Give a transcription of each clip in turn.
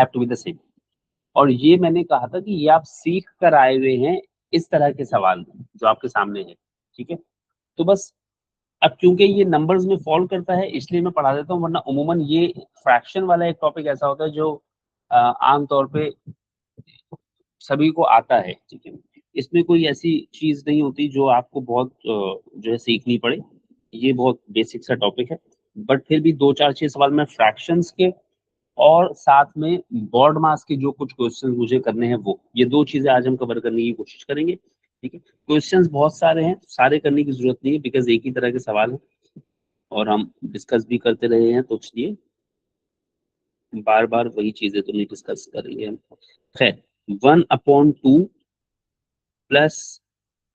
Have to be the same. और ये मैंने कहा था कि ये आप सीख कर आए हुए हैं इस तरह के सवाल जो आपके सामने है, ठीक है। तो बस अब क्योंकि ये नंबर्स में फॉलो करता है इसलिए मैं पढ़ा देता हूँ, वरना उमूमन ये फ्रैक्शन वाला एक टॉपिक ऐसा होता है जो आमतौर पे सभी को आता है, ठीक है। इसमें कोई ऐसी चीज नहीं होती जो आपको बहुत जो है सीखनी पड़े। ये बहुत बेसिक सा टॉपिक है, बट फिर भी 2 4 6 सवाल में फ्रैक्शंस के और साथ में बोर्ड मास के जो कुछ क्वेश्चंस मुझे करने हैं वो, ये 2 चीजें आज हम कवर करने की कोशिश करेंगे, ठीक है। क्वेश्चंस बहुत सारे हैं, सारे करने की जरूरत नहीं है बिकॉज एक ही तरह के सवाल हैं और हम डिस्कस भी करते रहे हैं, तो इसलिए बार बार वही चीजें तो नहीं डिस्कस करेंगे हम। खैर, 1/2 plus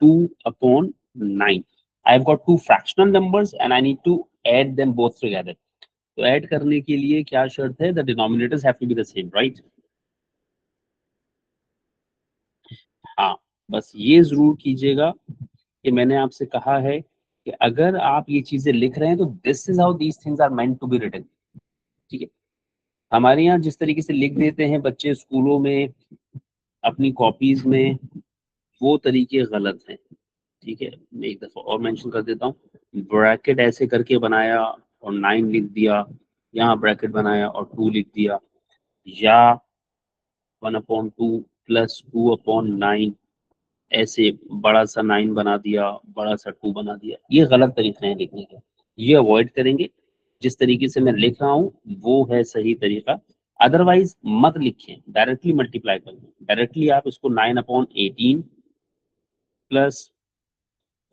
2/9. I've got two fractional numbers and I need to add them both together. तो ऐड करने के लिए क्या शर्त है? The denominators have to be the same, right? हाँ, बस ये जरूर कीजिएगा कि मैंने आपसे कहा है कि अगर आप ये चीजें लिख रहे हैं तो this is how these things are meant to be written, ठीक है। हमारे यहाँ जिस तरीके से लिख देते हैं बच्चे स्कूलों में अपनी कॉपीज में, वो तरीके गलत हैं, ठीक है। मैं एक दफा और मेंशन कर देता हूँ, ब्रैकेट ऐसे करके बनाया और 9 लिख दिया, यहाँ ब्रैकेट बनाया और 2 लिख दिया, या 1/2 प्लस 2/9 ऐसे बड़ा सा 9 बना दिया, बड़ा सा 2 बना दिया, ये गलत तरीके हैं लिखने के, ये अवॉइड करेंगे। जिस तरीके से मैं लिख रहा हूँ वो है सही तरीका। अदरवाइज मत लिखें, डायरेक्टली मल्टीप्लाई करें, डायरेक्टली आप इसको 9/18 प्लस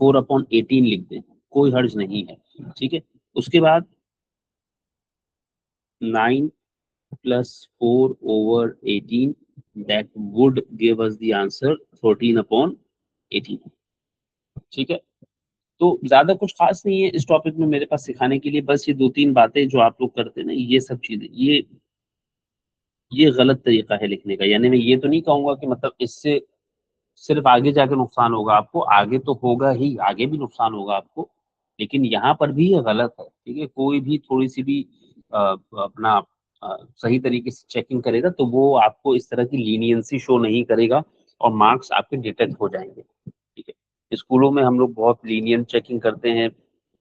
4/18 लिख दें, कोई हर्ज नहीं है, ठीक है। उसके बाद 9 plus 4/18 that would give us the answer 13/18, ठीक है। तो ज्यादा कुछ खास नहीं है इस टॉपिक में मेरे पास सिखाने के लिए, बस ये 2 3 बातें जो आप लोग करते हैं ना, ये सब चीजें, ये गलत तरीका है लिखने का। यानी मैं ये तो नहीं कहूंगा कि मतलब इससे सिर्फ आगे जाके नुकसान होगा आपको, आगे तो होगा ही, आगे भी नुकसान होगा आपको, लेकिन यहाँ पर भी ये गलत है, ठीक है। कोई भी थोड़ी सी भी अपना सही तरीके से चेकिंग करेगा तो वो आपको इस तरह की लीनियंसी शो नहीं करेगा और मार्क्स आपके डिटेक्ट हो जाएंगे, ठीक है। स्कूलों में हम लोग बहुत लीनियंट चेकिंग करते हैं,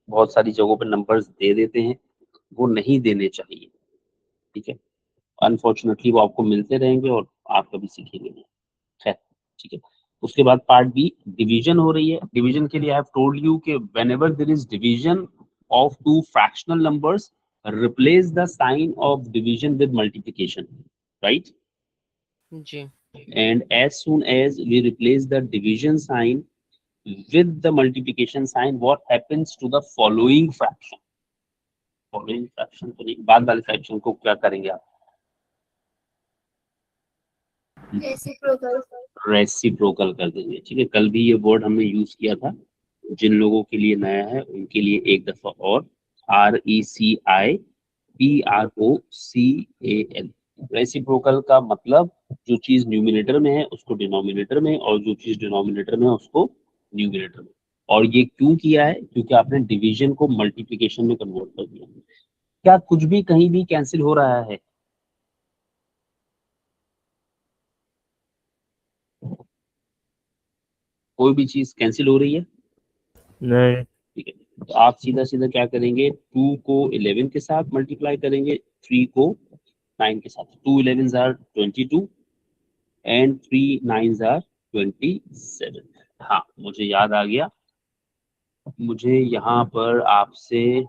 बहुत सारी जगहों पर नंबर्स दे देते हैं, वो नहीं देने चाहिए, ठीक है। अनफॉर्चुनेटली वो आपको मिलते रहेंगे और आप कभी सीखेंगे नहीं, खैर, ठीक है। उसके बाद पार्ट बी, डिवीजन हो रही है। डिवीजन के लिए आई हैव टोल्ड यू कि whenever there is division of two fractional numbers, replace the sign of division with multiplication, right? जी। And as soon as we replace the division sign with the multiplication sign, what happens to the following fraction? Following fraction तो नहीं, बाद वाले fraction को क्या करेंगे आप? Reciprocal कर देंगे, ठीक है। कल भी ये वर्ड हमने यूज किया था, जिन लोगों के लिए नया है उनके लिए एक दफा और, RECIPROCAL। रेसिप्रोकल का मतलब जो चीज न्यूमिनेटर में है उसको डिनोमिनेटर में, और जो चीज डिनोमिनेटर में है उसको न्यूमिनेटर में। और ये क्यों किया है? क्योंकि आपने डिवीजन को मल्टीप्लिकेशन में कन्वर्ट कर दिया। क्या कुछ भी कहीं भी कैंसिल हो रहा है? कोई भी चीज कैंसिल हो रही है? नहीं। ठीक है, तो आप सीधा सीधा क्या करेंगे, 2 को 11 के साथ मल्टीप्लाई करेंगे, 3 को 9 के साथ। 2 11s are 22 and 3 9s are 27। हाँ, मुझे याद आ गया, मुझे यहाँ पर आपसे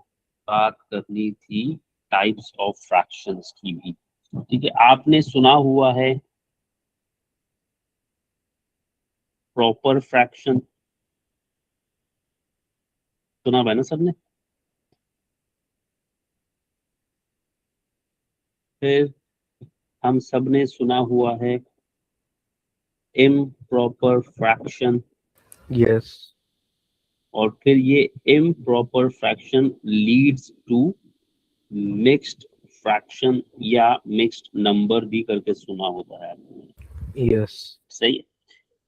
बात करनी थी टाइप्स ऑफ फ्रैक्शंस की भी, ठीक है। आपने सुना हुआ है प्रॉपर फ्रैक्शन, सुना हुआ है ना सबने? फिर हम सबने सुना हुआ है इम्प्रॉपर फ्रैक्शन, यस। और फिर ये improper fraction leads to mixed fraction या मिक्स्ड नंबर भी करके सुना होता है, यस। सही है।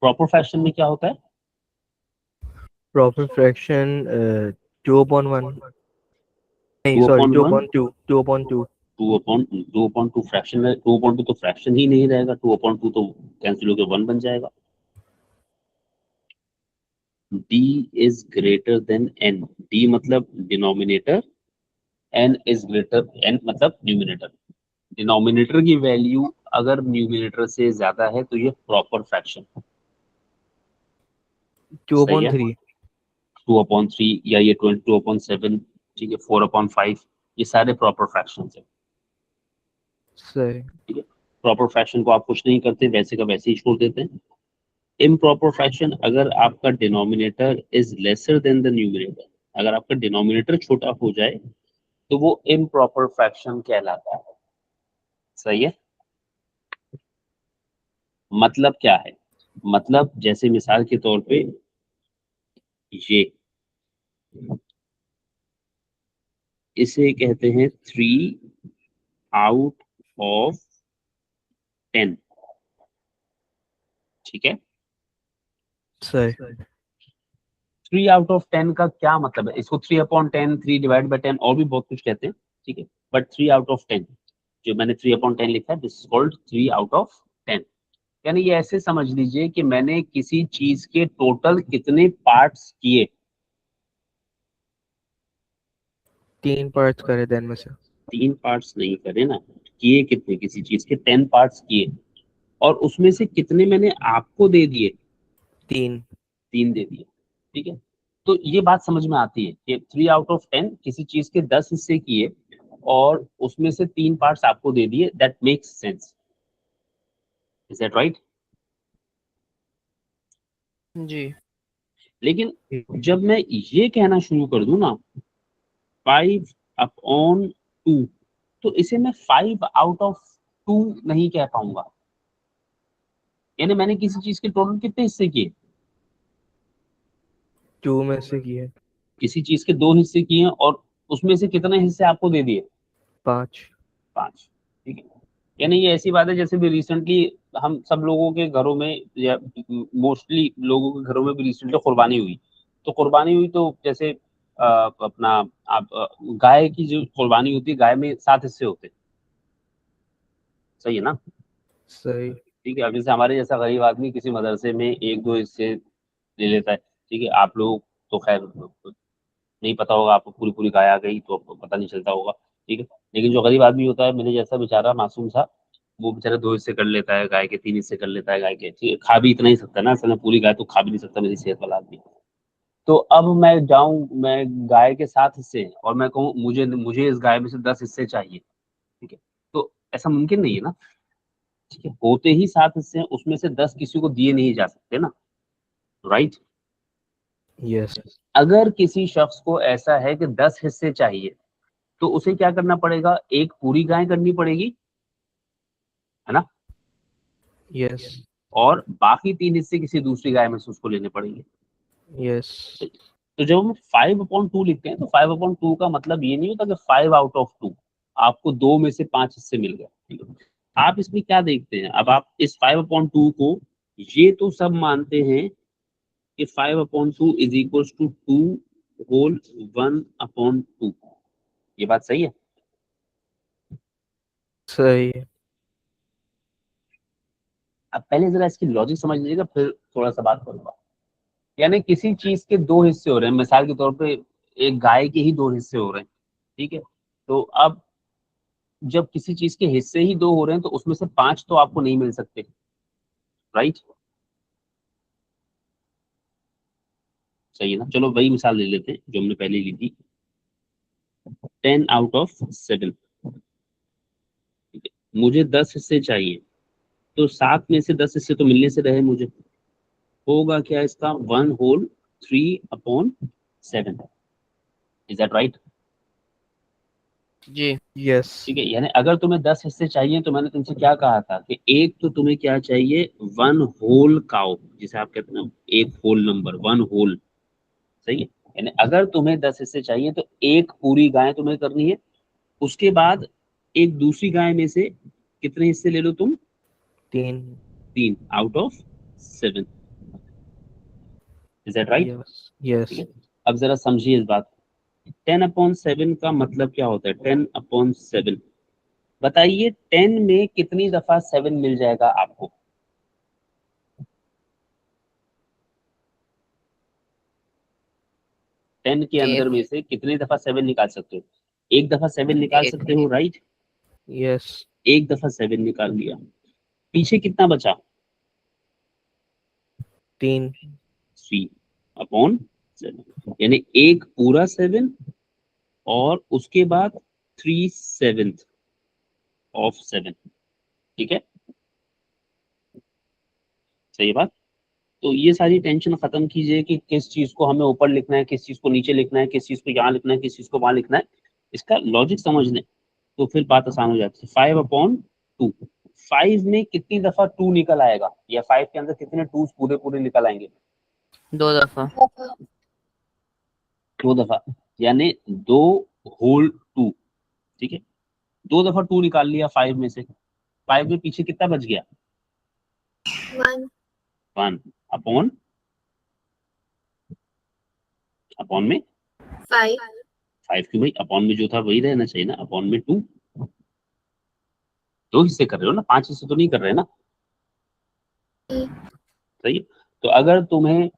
प्रॉपर फ्रैक्शन में क्या होता है? प्रॉपर फ्रैक्शन 2/1 नहीं, 2 सॉरी, upon 1 2/2, 2/2। 2/2 फ्रैक्शन है, 2/2 तो फ्रैक्शन ही नहीं रहेगा, 2/2 तो कैंसिल होकर 1 बन जाएगा। d is greater than n, d मतलब denominator, n is greater, n मतलब न्यूमिनेटर। डिनोमिनेटर की वैल्यू अगर न्यूमिनेटर से ज्यादा है तो ये प्रॉपर फ्रैक्शन, सही है। 2/3. 2/3 या ये 22/7, ठीक है, 4/5, ये सारे प्रॉपर फ्रैक्शन है, सही. ठीक है। प्रॉपर फ्रैक्शन को आप कुछ नहीं करते, वैसे का वैसे ही छोड़ देते हैं। इम्प्रॉपर फ्रैक्शन, अगर आपका denominator is lesser than the numerator, अगर आपका डिनोमिनेटर छोटा हो जाए तो वो इम्प्रॉपर फ्रैक्शन कहलाता है, सही है। मतलब क्या है, मतलब जैसे मिसाल के तौर पे ये, इसे कहते हैं 3/10, ठीक है। सही. 3/10 का क्या मतलब है, इसको 3/10, 3/10 और भी बहुत कुछ कहते हैं, ठीक है, बट 3/10 जो मैंने 3/10 लिखा है, दिस इज कॉल्ड 3/10। यानी ये ऐसे समझ लीजिए कि मैंने किसी चीज के टोटल कितने पार्ट्स किए, 3 पार्ट्स करे देन में से. 3 पार्ट्स नहीं करे ना, किए कितने, किसी चीज के 10 पार्ट्स किए, और उसमें से कितने मैंने आपको दे दिए, 3. 3 दे दिए, ठीक है। तो ये बात समझ में आती है कि 3/10 किसी चीज के 10 हिस्से किए और उसमें से 3 पार्ट्स आपको दे दिए, that makes sense, is that right. जी. लेकिन जब मैं ये कहना शुरू कर दूं ना, 5/2, तो इसे मैं 5/2 नहीं कह पाऊंगा। यानी मैंने किसी चीज के टोटल कितने हिस्से किए, 2 में से किए. किसी चीज के 2 हिस्से किए और उसमें से कितने हिस्से आपको दे दिए, 5. 5, ठीक है। यानी ये ऐसी बात है जैसे भी रिसेंटली हम सब लोगों के घरों में, या मोस्टली लोगों के घरों में भी रिसेंटली कुर्बानी हुई, तो कुर्बानी हुई तो जैसे अपना आप गाय की जो कुर्बानी होती है, गाय में 7 हिस्से होते हैं, सही है ना। सही. ठीक है, अब जैसे हमारे जैसा गरीब आदमी किसी मदरसे में 1-2 हिस्से ले लेता है, ठीक है। आप लोग तो खैर नहीं पता होगा, आपको पूरी पूरी गाय आ गई तो आपको पता नहीं चलता होगा, ठीक है। लेकिन जो गरीब आदमी होता है, मेरे जैसा बेचारा मासूम सा, वो बेचारा 2 हिस्से कर लेता है गाय के, 3 हिस्से कर लेता है गाय के, ठीक है। खा भी इतना ही सकता है ना, असल में पूरी गाय तो खा भी नहीं सकता मेरी सेहत वाला आदमी। तो अब मैं जाऊं, मैं गाय के 7 हिस्से हैं और मैं कहूँ मुझे मुझे इस गाय में से 10 हिस्से चाहिए, ठीक है, तो ऐसा मुमकिन नहीं है ना, ठीक है। होते ही 7 हिस्से हैं, उसमें से 10 किसी को दिए नहीं जा सकते ना, राइट। यस. अगर किसी शख्स को ऐसा है कि 10 हिस्से चाहिए, तो उसे क्या करना पड़ेगा, एक पूरी गाय करनी पड़ेगी, है ना, यस. और बाकी 3 हिस्से किसी दूसरी गाय में से उसको लेने पड़ेंगे। यस. तो जब हम 5/2 लिखते हैं तो 5/2 का मतलब ये नहीं होता कि 5/2 आपको 2 में से 5 हिस्से मिल गए, ठीक है। आप इसमें क्या देखते हैं, अब आप इस 5/2 को, ये तो सब मानते हैं कि 5/2 इज इक्वल टू 2 होल 1/2, ये बात सही है। सही. अब पहले जरा इसकी लॉजिक समझ लीजिएगा, फिर थोड़ा सा बात करूंगा। यानी किसी चीज के 2 हिस्से हो रहे हैं, मिसाल के तौर पे एक गाय के ही 2 हिस्से हो रहे हैं, ठीक है। तो अब जब किसी चीज के हिस्से ही 2 हो रहे हैं तो उसमें से 5 तो आपको नहीं मिल सकते, राइट। सही है ना, चलो वही मिसाल ले लेते हैं जो हमने पहले ली थी, 10/7, ठीक है। मुझे 10 हिस्से चाहिए, तो 7 में से 10 हिस्से तो मिलने से रहे मुझे, होगा क्या इसका, 1/3/7, इज दैट राइट। जी. यस. ठीक है, यानी अगर तुम्हें 10 हिस्से चाहिए तो मैंने तुमसे क्या कहा था कि एक तो तुम्हें क्या चाहिए, 1 होल काउ, जिसे आप कहते हैं ना, एक होल नंबर, 1 होल, सही है। यानी अगर तुम्हें 10 हिस्से चाहिए तो एक पूरी गाय तुम्हें करनी है, उसके बाद एक दूसरी गाय में से कितने हिस्से ले लो तुम, 3. 3/7, is that right. Yes. Yes. ठीक है, अब जरा समझिए इस बात, 10/7 का मतलब क्या होता है, 10/7 बताइए 10 में कितनी दफा 7 मिल जाएगा आपको? 10 के अंदर एक में से कितनी दफा 7 निकाल सकते हो? एक दफा 7 निकाल एक सकते हो, राइट? yes, एक दफा 7 निकाल लिया, पीछे कितना बचा? 3, 3 अपॉन 7, यानी एक पूरा 7 और उसके बाद 3/7 ऑफ 7। ठीक है, सही बात। तो ये सारी टेंशन खत्म कीजिए कि किस चीज को हमें ऊपर लिखना है, किस चीज को नीचे लिखना है, किस चीज को यहाँ लिखना है, किस चीज को वहां लिखना है। इसका लॉजिक समझ लें तो फिर बात आसान हो जाती है। 5/2, 5 में कितनी दफा 2 निकल आएगा, या 5 के अंदर कितने 2 पूरे पूरे निकल आएंगे? 2 दफा 2 दफा, यानी 2 होल 2। ठीक है, 2 दफा 2 निकाल लिया 5 में से, 5 में पीछे कितना बच गया? 1 1 अपॉन, अपॉन में 5 5 क्यों भाई, अपॉन में जो था वही रहना चाहिए ना, अपॉन में 2। 2 हिस्से कर रहे हो ना, 5 हिस्से तो नहीं कर रहे ना, सही है। तो अगर तुम्हें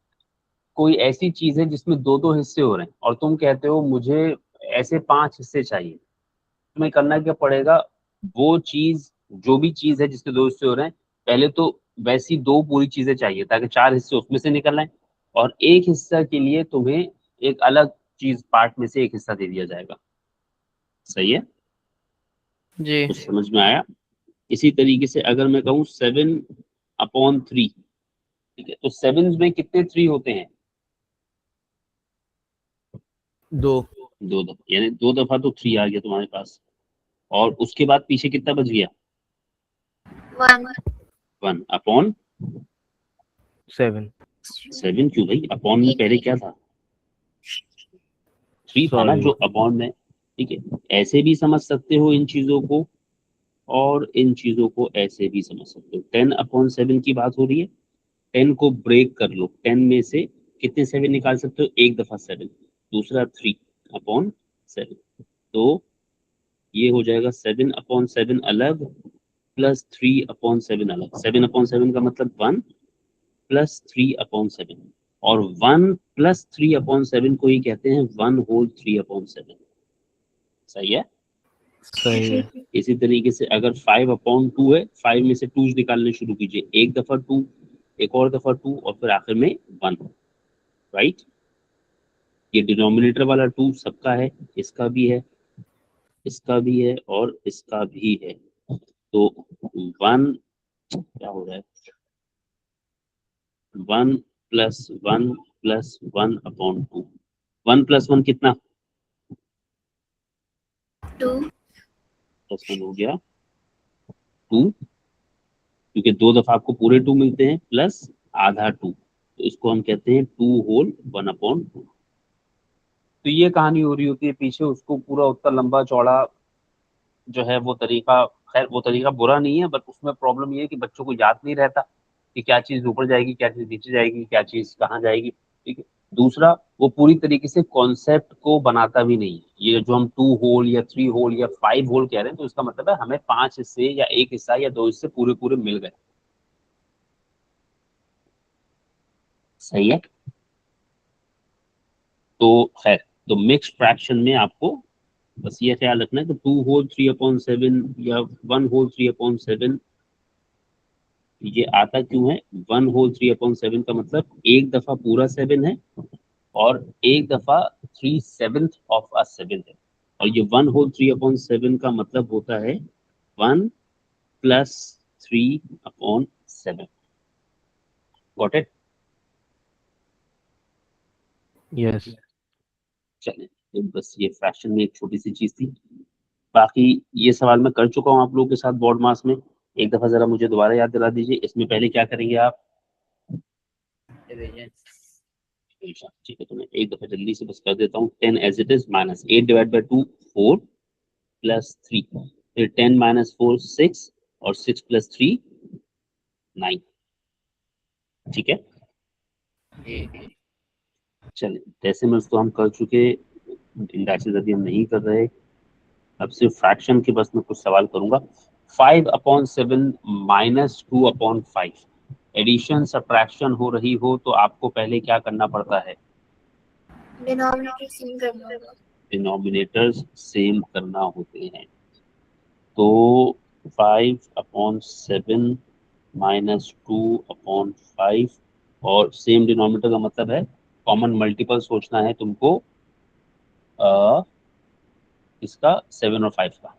कोई ऐसी चीज है जिसमें दो दो हिस्से हो रहे हैं और तुम कहते हो मुझे ऐसे 5 हिस्से चाहिए, तुम्हें करना क्या पड़ेगा? वो चीज, जो भी चीज है जिसके दो हिस्से हो रहे हैं, पहले तो वैसी दो पूरी चीजें चाहिए ताकि 4 हिस्से उसमें से निकल आए, और एक हिस्सा के लिए तुम्हें एक अलग चीज पार्ट में से एक हिस्सा दे दिया जाएगा। सही है, जी। कुछ समझ में आया? इसी तरीके से अगर मैं कहूँ 7/3, ठीक है, तो 7 में कितने 3 होते हैं? 2, 2 दफा, यानी 2 दफा तो 3 आ गया तुम्हारे पास, और उसके बाद पीछे कितना बच गया? 1 1 अपॉन 7, 7। क्यों भाई, अपॉन में पहले क्या था? 3 था ना sorry, जो अपॉन में। ठीक है, ऐसे भी समझ सकते हो इन चीजों को, और इन चीजों को ऐसे भी समझ सकते हो। 10/7 की बात हो रही है, 10 को ब्रेक कर लो, 10 में से कितने 7 निकाल सकते हो? एक दफा 7, दूसरा 3/7, तो ये हो जाएगा 7/7 अलग प्लस 3/7 अलग। 7/7 का मतलब 1 प्लस 3/7, और 1 प्लस 3/7 को ही कहते हैं 1/3/7। सही है। सही है, इसी तरीके से अगर 5/2 है, 5 में से 2 निकालने शुरू कीजिए, एक दफा 2, एक और दफा 2, और फिर आखिर में 1। राइट, ये डिनोमिनेटर वाला 2 सबका है, इसका भी है, इसका भी है, और इसका भी है। तो 1, क्या हो रहा है, 1 प्लस 1 प्लस 1/2, 1 प्लस 1 कितना? 2 प्लस 1 हो गया 2, क्योंकि 2 दफा आपको पूरे 2 मिलते हैं, प्लस आधा 2, तो इसको हम कहते हैं 2 होल 1/2। तो ये कहानी हो रही होती है पीछे, उसको पूरा उतना लंबा चौड़ा जो है वो तरीका, खैर वो तरीका बुरा नहीं है, बट उसमें प्रॉब्लम ये है कि बच्चों को याद नहीं रहता कि क्या चीज ऊपर जाएगी, क्या चीज नीचे जाएगी, क्या चीज कहाँ जाएगी। ठीक है, दूसरा वो पूरी तरीके से कॉन्सेप्ट को बनाता भी नहीं है। ये जो हम 2 होल या 3 होल या 5 होल कह रहे हैं, तो इसका मतलब है हमें 5 हिस्से या एक हिस्सा या 2 हिस्से पूरे पूरे मिल गए। सही है। तो खैर, तो मिक्स फ्रैक्शन में आपको बस ये ख्याल रखना है कि 2/3/7 या 1/3/7, ये आता क्यों है? 1/3/7 का मतलब एक दफा पूरा 7 है, और एक दफा 3/7 है, और ये 1/3/7 का मतलब होता है 1 प्लस 3/7। Got it? yes, चले, तो बस ये फ्रैक्शन में एक छोटी सी चीज थी। बाकी ये सवाल मैं कर चुका हूँ आप लोगों के साथ बोर्ड मास में, एक दफा जरा मुझे दोबारा याद दिला दीजिए। इसमें पहले क्या करेंगे आप? अच्छा, ठीक है, तो मैं एक दफा जल्दी से बस कर देता हूँ। 10 as it is minus 8/2 4 plus 3, फिर 10 माइनस 4 6, और 6 प्लस 3 9। ठीक है, चलिए डेसिमल्स तो हम कर चुके, इंडेक्सेस अभी हम नहीं कर रहे। अब सिर्फ फ्रैक्शन के बस में कुछ सवाल करूंगा। 5/7 माइनस 2/5 एडिशन सब्ट्रैक्शन हो रही हो तो आपको पहले क्या करना पड़ता है? डिनोमिनेटर सेम करना होगा। डिनोमिनेटर्स सेम करना होते हैं। तो 5/7 माइनस 2/5 और सेम डिनोमिनेटर का मतलब है कॉमन मल्टीपल सोचना है तुमको इसका 7 और 5 का।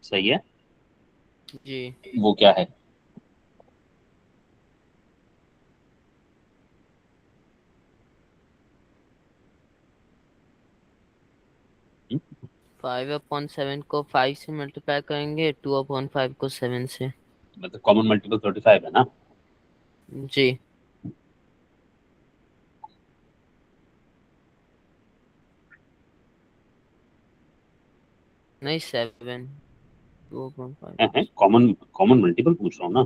सही है? जी। वो क्या है? 5/7 को 5 से मल्टीप्लाई करेंगे, 2/5 को 7 से। मतलब कॉमन मल्टीपल 35 है ना? जी। नहीं 7, 2/5 कॉमन कॉमन मल्टीपल पूछ रहा हूँ ना।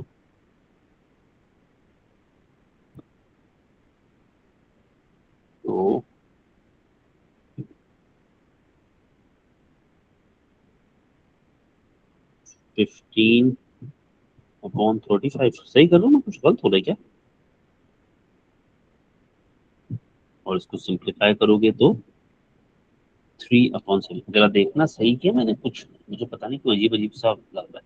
तो 15/35 सही कर रहा हूँ ना? कुछ गलत हो रहा है क्या? और इसको सिंप्लीफाई करोगे तो 3/7। जरा देखना सही किया मैंने कुछ, मुझे पता नहीं क्यों अजीब अजीब सा लग रहा है।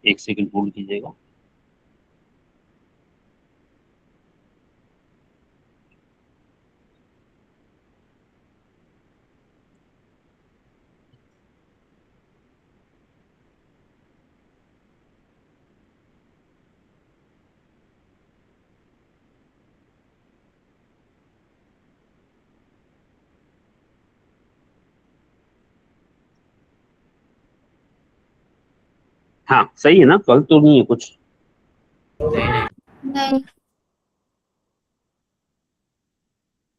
एक सेकंड होल्ड कीजिएगा। हाँ सही है ना? गलत तो नहीं है कुछ? नहीं।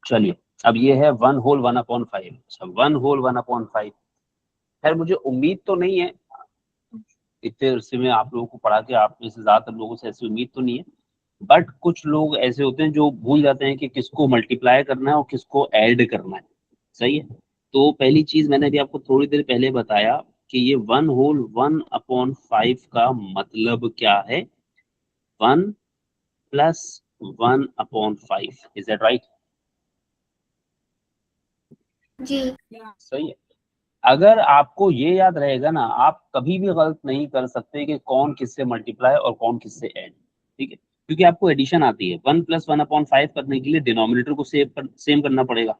चलिए, अब ये है 1/1/5। अच्छा 1/1/5, खैर मुझे उम्मीद तो नहीं है इतने अरसे में आप लोगों को पढ़ा के, आप में से ज्यादातर लोगों से ऐसी उम्मीद तो नहीं है, बट कुछ लोग ऐसे होते हैं जो भूल जाते हैं कि किसको मल्टीप्लाई करना है और किसको ऐड करना है। सही है? तो पहली चीज मैंने भी आपको थोड़ी देर पहले बताया कि ये 1/1/5 का मतलब क्या है? 1+1/5। Is that right? जी। सही है। अगर आपको ये याद रहेगा ना, आप कभी भी गलत नहीं कर सकते कि कौन किससे मल्टीप्लाई और कौन किससे ऐड। ठीक है? क्योंकि आपको एडिशन आती है। 1+1/5 करने के लिए डिनोमिनेटर को सेम करना पड़ेगा।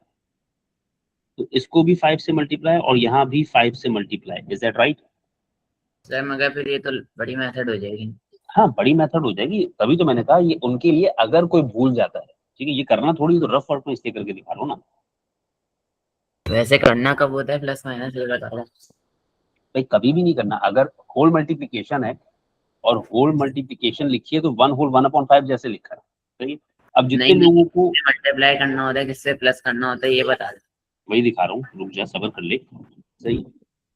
तो इसको भी 5 से मल्टीप्लाई और यहाँ भी 5 से multiply. Is that right? Sir मगर फिर ये तो बड़ी मेथड हो जाएगी। हाँ बड़ी मेथड हो जाएगी, तभी तो मैंने कहा ये उनके लिए अगर कोई भूल जाता है। ठीक है? ये करना थोड़ी तो रफ वर्क में इसलिए करके दिखा रहा हूँ ना। वैसे करना कब होता है प्लस माइनस, ये बता रहा। भाई कभी भी नहीं करना। अगर होल मल्टीप्लीकेशन है और होल मल्टीप्लिकेशन लिखिए तो 1/1/5 जैसे लिखा है। सही? अब जितने नहीं लोगों को मल्टीप्लाई करना होता है, किससे प्लस करना होता है ये बता दे। वही दिखा रहा हूँ, रुक जा सबर कर ले। सही?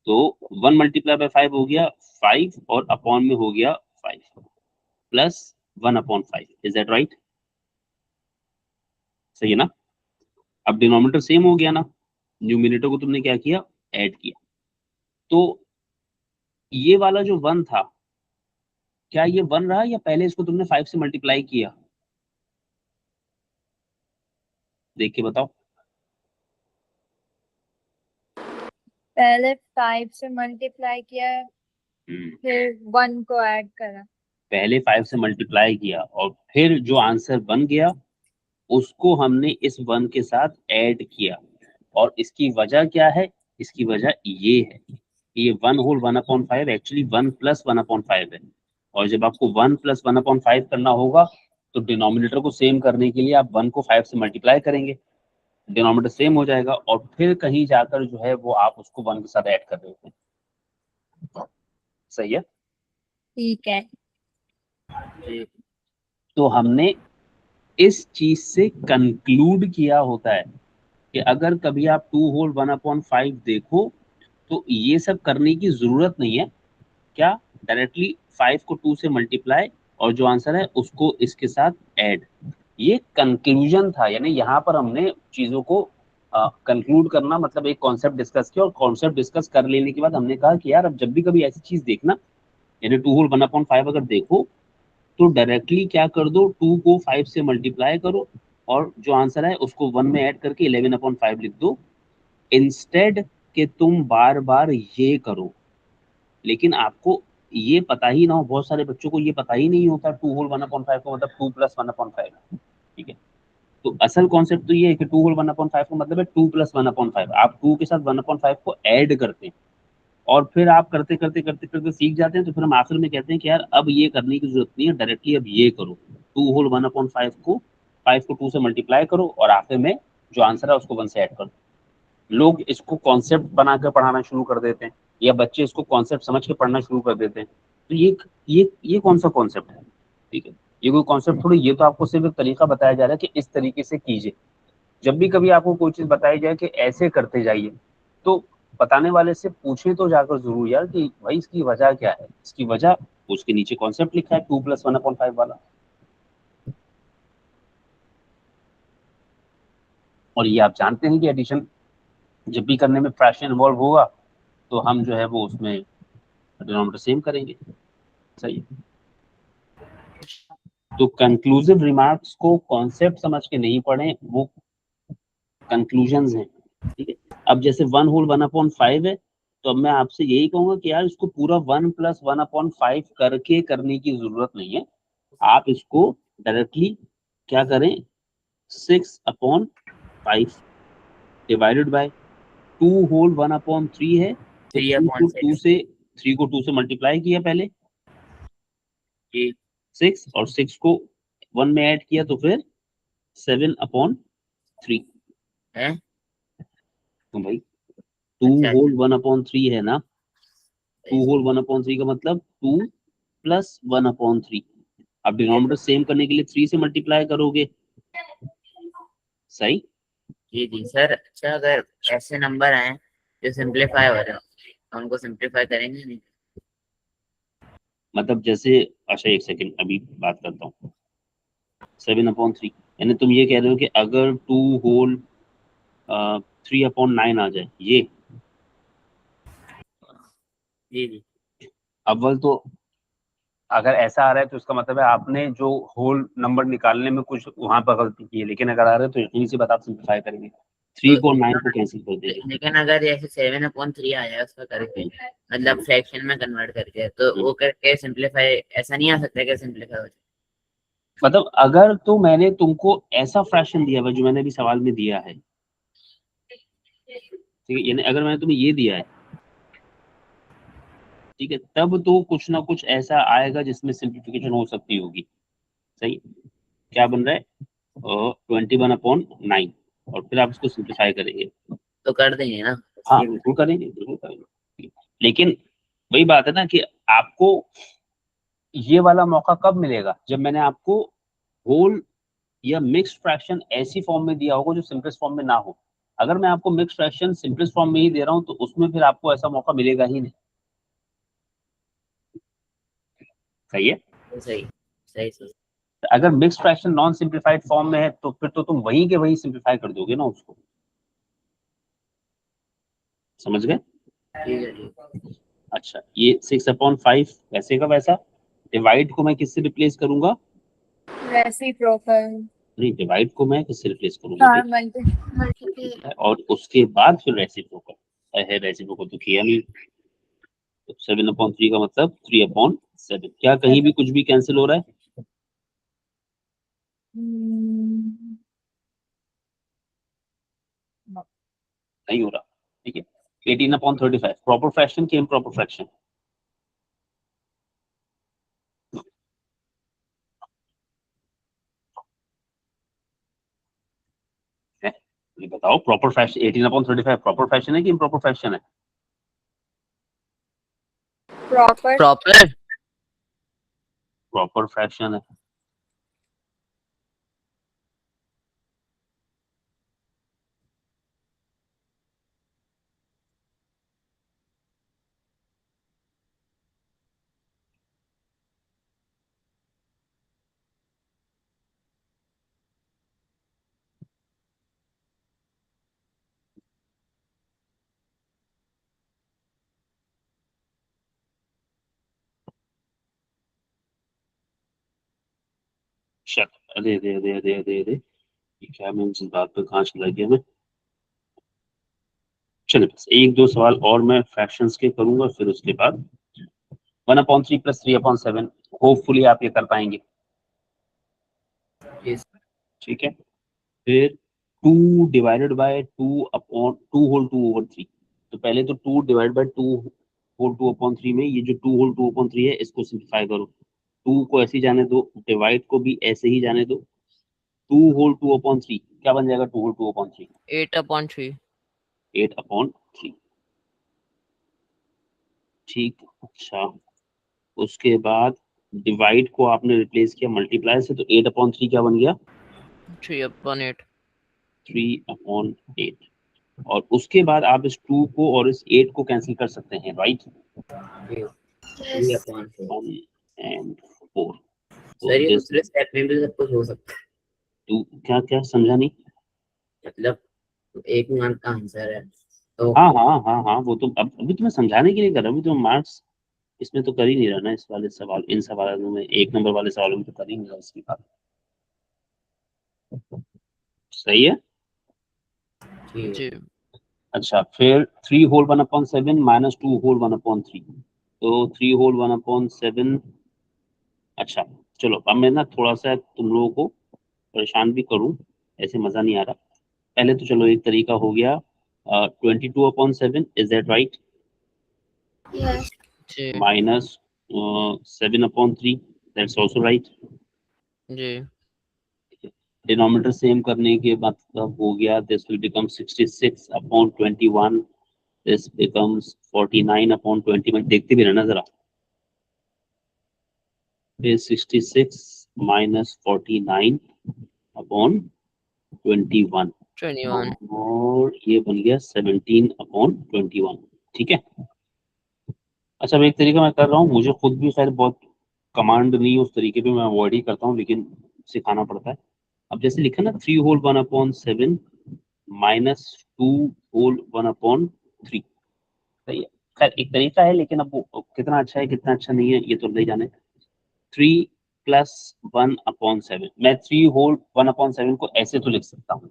तो 1 × 5 हो गया 5 और अपॉन में हो गया 5 प्लस 1/5। Is that right? सही है ना? अब डिनोमिनेटर सेम हो गया ना? न्यूमिनेटर को तुमने क्या किया, ऐड किया। तो ये वाला जो 1 था, क्या ये 1 रहा या पहले इसको तुमने 5 से मल्टीप्लाई किया? देख के बताओ। पहले 5 से मल्टीप्लाई किया, फिर 1 को ऐड करा। पहले 5 से मल्टीप्लाई किया और फिर जो आंसर बन गया उसको हमने इस 1 के साथ ऐड किया। और इसकी वजह क्या है? इसकी वजह ये है कि ये 1 होल 1/5 एक्चुअली 1 प्लस 1/5 है। और जब आपको 1 प्लस 1/5 करना होगा तो डिनोमिनेटर को सेम करने के लिए आप 1 को 5 से मल्टीप्लाई करेंगे, डिनोमिनेटर सेम हो जाएगा और फिर कहीं जाकर जो है वो आप उसको 1 के साथ ऐड कर देते हैं। सही है? ठीक है। जी तो हमने इस चीज से कंक्लूड किया होता है कि अगर कभी आप 2 होल 1/5 देखो तो ये सब करने की जरूरत नहीं है। क्या? डायरेक्टली 5 को 2 से मल्टीप्लाई और जो आंसर है उसको इसके साथ ऐड। ये कंक्लूजन था, यानी यहाँ पर हमने चीजों को कंक्लूड करना मतलब एक कॉन्सेप्ट डिस्कस किया और कॉन्सेप्ट डिस्कस कर लेने के बाद हमने कहा कि यार अब जब भी कभी ऐसी चीज देखना, यानी 2 होल 1/5 अगर देखो तो डायरेक्टली क्या कर दो, 2 को 5 से मल्टीप्लाई करो और जो आंसर है उसको 1 में ऐड करके 11/5 लिख दो, इंस्टेड कि तुम बार बार ये करो। लेकिन आपको ये पता ही ना हो, बहुत सारे बच्चों को ये पता ही नहीं होता 2 होल 1/5 का मतलब 2 प्लस 1/5। ठीक है, तो असल कॉन्सेप्ट तो ये है कि 2 होल 1/5 का मतलब है 2 प्लस 1/5। आप 2 के साथ 1/5 को ऐड करते हैं और फिर आप करते करते करते करते सीख जाते हैं, तो फिर हम आखिर में कहते हैं कि यार अब ये करने की जरूरत नहीं है, डायरेक्टली अब ये करो, 2 होल 1/5 को 5 को 2 से मल्टीप्लाई करो और आखिर में जो आंसर है उसको 1 से ऐड कर दो। लोग इसको कॉन्सेप्ट बनाकर पढ़ाना शुरू कर देते हैं या बच्चे इसको कॉन्सेप्ट समझ के पढ़ना शुरू कर देते हैं। तो ये कौन सा कॉन्सेप्ट है? ठीक है, ये कोई कॉन्सेप्ट थोड़ी, ये तो आपको सिर्फ एक तरीका बताया जा रहा है कि इस तरीके से कीजिए। जब भी कभी आपको कोई चीज बताई जाए कि ऐसे करते जाइए, तो बताने वाले से पूछे तो जाकर जरूर यार कि भाई इसकी वजह क्या है। इसकी वजह उसके नीचे कॉन्सेप्ट लिखा है 2 प्लस 1/5 वाला। और ये आप जानते हैं कि एडिशन जब भी करने में फ्रैक्शन इन्वॉल्व होगा तो हम जो है वो उसमें डिनोमिनेटर सेम करेंगे। सही है? तो कंक्लूसिव रिमार्क्स को कॉन्सेप्ट समझ के नहीं पढ़े, वो कंक्लूजन्स हैं। ठीक है, अब जैसे 1 होल 1/5 है तो अब मैं आपसे यही कहूंगा कि यार इसको पूरा 1 प्लस 1/5 करके करने की जरूरत नहीं है। आप इसको डायरेक्टली क्या करें, 6/5 डिवाइडेड बाय 2 होल 1/3 है तो 3 3 अपॉन को 2 6 से 3 को 2 से मल्टीप्लाई किया पहले जी 6 और 6 को 1 में ऐड किया तो फिर 7/3। है। तो भाई 2 अच्छा होल 1/3 है ना, 2 अच्छा होल 1/3 का मतलब 2 प्लस 1/3। अब डिनोमिनेटर सेम करने के लिए 3 से मल्टीप्लाई करोगे। सही? जी जी सर। अच्छा अगर ऐसे नंबर आए जो सिंप्लीफाई हो रहे हो तो उनको सिंप्लीफाई करेंगे नहीं? मतलब जैसे, अच्छा एक सेकंड अभी बात करता हूँ। 7/3 यानी तुम ये कह रहे हो कि अगर 2 होल 3/9 आ जाए, ये जी जी अव्वल तो अगर ऐसा आ रहा है तो इसका मतलब है आपने जो होल नंबर निकालने में कुछ वहां पर गलती की है, लेकिन अगर आ रहा है तो यकीन सी बात आप सिंप्लीफाई करेंगे, 3 तो को 9 को कैंसिल कर देंगे। लेकिन अगर जैसे 7/3 आ जाए उसका करके मतलब फ्रैक्शन में कन्वर्ट करके तो वो करके सिंप्लीफाई ऐसा नहीं आ सकता कि सिंप्लीफाई हो जाए? मतलब अगर तो मैंने तुमको ऐसा फ्रैक्शन दिया हुआ जो मैंने अभी सवाल में दिया है, ठीक है, यानी अगर मैंने तुम्हें ये दिया है, ठीक है, तब तो कुछ ना कुछ ऐसा आएगा जिसमें सिंप्लीफिकेशन हो सकती होगी। सही? क्या बन रहा है? 21/9 और फिर आप इसको सिंप्लीफाई करेंगे। तो कर देंगे ना? हाँ बिल्कुल करेंगे, बिल्कुल करेंगे। लेकिन वही बात है ना कि आपको ये वाला मौका कब मिलेगा, जब मैंने आपको होल या मिक्स्ड फ्रैक्शन ऐसी फॉर्म में दिया होगा जो सिंपलेस्ट फॉर्म में ना हो। अगर मैं आपको मिक्स्ड फ्रैक्शन सिंपलेस्ट फॉर्म में ही दे रहा हूँ तो उसमें फिर आपको ऐसा मौका मिलेगा ही नहीं। सही है? सही सही सही। अगर mixed fraction non simplified form में है तो फिर तो तुम वहीं के वहीं सिंप्लीफाई कर दोगे ना उसको। समझ गए? ठीक है ठीक। अच्छा, ये 6/5 वैसे का वैसा, डिवाइड को मैं किससे रिप्लेस करूंगा? रेसिप्रोकल नहीं, डिवाइड को मैं किससे रिप्लेस करूंगा हाँ भाई? मल्टीप्लाई और उसके बाद फिर रेसिप्रोकल है, रेसिप्रोकल तो किया नहीं। 7/3 का मतलब 3/7। क्या कहीं भी कुछ भी कैंसिल हो रहा है? नहीं हो रहा। ठीक है, 18/35 प्रॉपर फ्रैक्शन की इम्प्रॉपर फ्रैक्शन? है, ये बताओ, प्रॉपर फ्रैक्शन 18/35 प्रॉपर फ्रैक्शन है कि इम्प्रॉपर फ्रैक्शन है? प्रॉपर प्रॉपर प्रॉपर फ्रैक्शन है। शट, अरे अरे अरे अरे अरे अरे, ये क्या, मैं इस बात पे कहाँ चला गया मैं? चलिए, बस एक दो सवाल और मैं फ्रैक्शंस के करूंगा, फिर उसके बाद 1/3 + 3/7, होपफुली आप ये कर पाएंगे। Yes. ठीक है, फिर 2 डिवाइडेड बाय 2/2 तो पहले तो 2 डिवाइड बाय 2/2 में ये जो 2/2 है इसको सिंप्लीफाई करो। 2 को ऐसे ही जाने दो, डिवाइड को भी ऐसे ही जाने दो। 2/2 क्या बन जाएगा? 2/2 8/3 8/3। ठीक, अच्छा, उसके बाद डिवाइड को आपने रिप्लेस किया मल्टीप्लाई से, तो 8/3 क्या बन गया? 3/8 3/8। और उसके बाद आप इस 2 को और इस 8 को कैंसिल कर सकते हैं, राइट? Yes. 3/4 1 and 4। तो सर ये दिस दूसरे स्टेप में भी सब कुछ हो सकता 2 क्या क्या समझा नहीं? है, मतलब एक मार्क का आंसर है तो हाँ हाँ हाँ हाँ, वो तो अब अभी तो मैं समझाने के लिए कर रहा हूँ, अभी तो मार्क्स इसमें तो कर ही नहीं रहा ना, इस वाले सवाल, इन सवालों में, 1 नंबर वाले सवालों में तो कर ही नहीं रहा इसकी बात। सही है। ठीक है। जी अच्छा, फिर 3 होल 1/7 माइनस 2 होल 1/3, तो 3 होल 1/7। अच्छा, चलो अब मैं ना थोड़ा सा तुम लोगों को परेशान भी करूं, ऐसे मजा नहीं आ रहा। पहले तो चलो एक तरीका हो गया, 22/7, इज दैट राइट? जी माइनस 7/3, दैट्स ऑल्सो राइट। जी डिनोमिनेटर सेम करने के मतलब हो गया, this will become 66/21, this becomes 49/21। देखते भी रहना जरा, फिर 66 माइनस 49/21, 21 और ये बन गया 17/21। ठीक है। अच्छा, अब एक तरीका मैं कर रहा हूँ, मुझे खुद भी शायद बहुत कमांड नहीं है उस तरीके पे, मैं अवॉइड ही करता हूँ, लेकिन सिखाना पड़ता है। अब जैसे लिखा ना 3 होल 1/7 माइनस 2 होल 1/3, सही है। खैर एक तरीका है, लेकिन अब वो कितना अच्छा है कितना अच्छा नहीं है ये तो नहीं जाने। 3 प्लस 1/7, मैं 3 होल 1/7 को ऐसे तो लिख सकता हूँ,